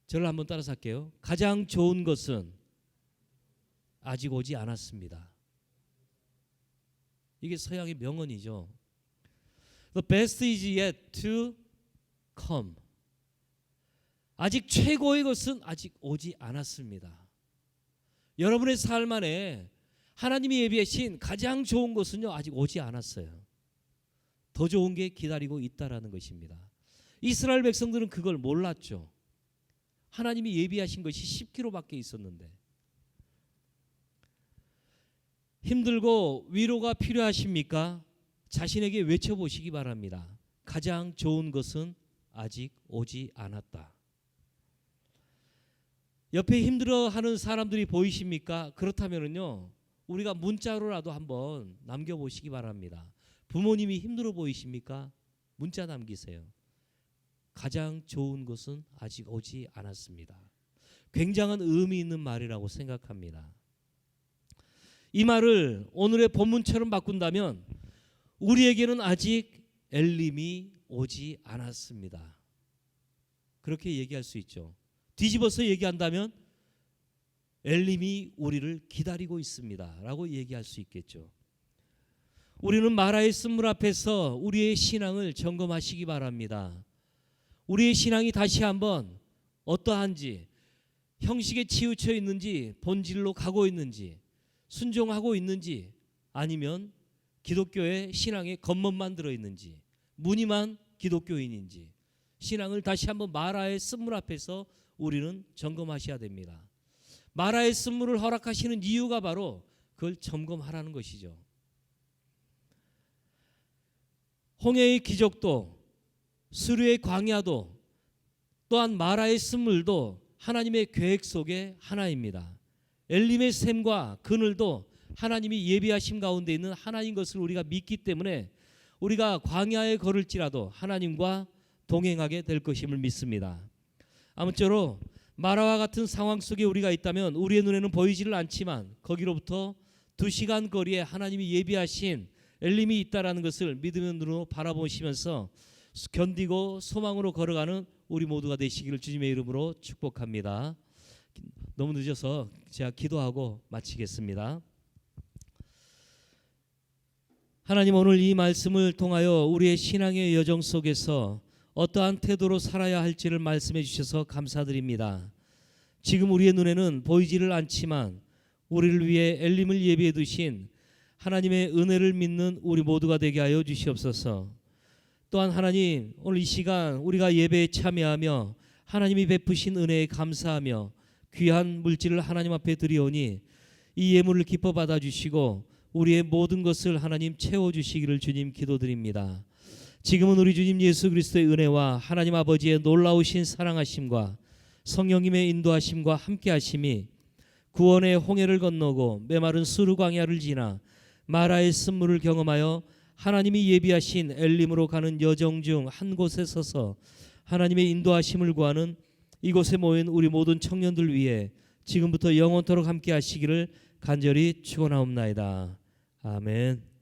저를 한번 따라서 할게요. 가장 좋은 것은 아직 오지 않았습니다. 이게 서양의 명언이죠. The best is yet to come. 아직 최고의 것은 아직 오지 않았습니다. 여러분의 삶 안에 하나님이 예비하신 가장 좋은 것은요 아직 오지 않았어요. 더 좋은 게 기다리고 있다라는 것입니다. 이스라엘 백성들은 그걸 몰랐죠. 하나님이 예비하신 것이 10km밖에 있었는데. 힘들고 위로가 필요하십니까? 자신에게 외쳐보시기 바랍니다. 가장 좋은 것은 아직 오지 않았다. 옆에 힘들어하는 사람들이 보이십니까? 그렇다면요 우리가 문자로라도 한번 남겨보시기 바랍니다. 부모님이 힘들어 보이십니까? 문자 남기세요. 가장 좋은 것은 아직 오지 않았습니다. 굉장한 의미 있는 말이라고 생각합니다. 이 말을 오늘의 본문처럼 바꾼다면 우리에게는 아직 엘림이 오지 않았습니다. 그렇게 얘기할 수 있죠. 뒤집어서 얘기한다면 엘림이 우리를 기다리고 있습니다 라고 얘기할 수 있겠죠. 우리는 마라의 쓴물 앞에서 우리의 신앙을 점검하시기 바랍니다. 우리의 신앙이 다시 한번 어떠한지, 형식에 치우쳐 있는지, 본질로 가고 있는지, 순종하고 있는지, 아니면 기독교의 신앙에 겉멋만 들어있는지, 무늬만 기독교인인지, 신앙을 다시 한번 마라의 쓴물 앞에서 우리는 점검하셔야 됩니다. 마라의 쓴물을 허락하시는 이유가 바로 그걸 점검하라는 것이죠. 홍해의 기적도, 수르의 광야도, 또한 마라의 쓴물도 하나님의 계획 속의 하나입니다. 엘림의 샘과 그늘도 하나님이 예비하심 가운데 있는 하나인 것을 우리가 믿기 때문에 우리가 광야에 걸을지라도 하나님과 동행하게 될 것임을 믿습니다. 아무쪼록 마라와 같은 상황 속에 우리가 있다면 우리의 눈에는 보이지를 않지만 거기로부터 2시간 거리에 하나님이 예비하신 엘림이 있다라는 것을 믿음의 눈으로 바라보시면서 견디고 소망으로 걸어가는 우리 모두가 되시기를 주님의 이름으로 축복합니다. 너무 늦어서 제가 기도하고 마치겠습니다. 하나님, 오늘 이 말씀을 통하여 우리의 신앙의 여정 속에서 어떠한 태도로 살아야 할지를 말씀해 주셔서 감사드립니다. 지금 우리의 눈에는 보이지를 않지만 우리를 위해 엘림을 예비해 두신 하나님의 은혜를 믿는 우리 모두가 되게 하여 주시옵소서. 또한 하나님, 오늘 이 시간 우리가 예배에 참여하며 하나님이 베푸신 은혜에 감사하며 귀한 물질을 하나님 앞에 드리오니 이 예물을 기뻐 받아주시고 우리의 모든 것을 하나님 채워주시기를 주님 기도드립니다. 지금은 우리 주님 예수 그리스도의 은혜와 하나님 아버지의 놀라우신 사랑하심과 성령님의 인도하심과 함께하심이 구원의 홍해를 건너고 메마른 수르 광야를 지나 마라의 쓴물을 경험하여 하나님이 예비하신 엘림으로 가는 여정 중 한 곳에 서서 하나님의 인도하심을 구하는 이곳에 모인 우리 모든 청년들 위해 지금부터 영원토록 함께 하시기를 간절히 축원하옵나이다. 아멘.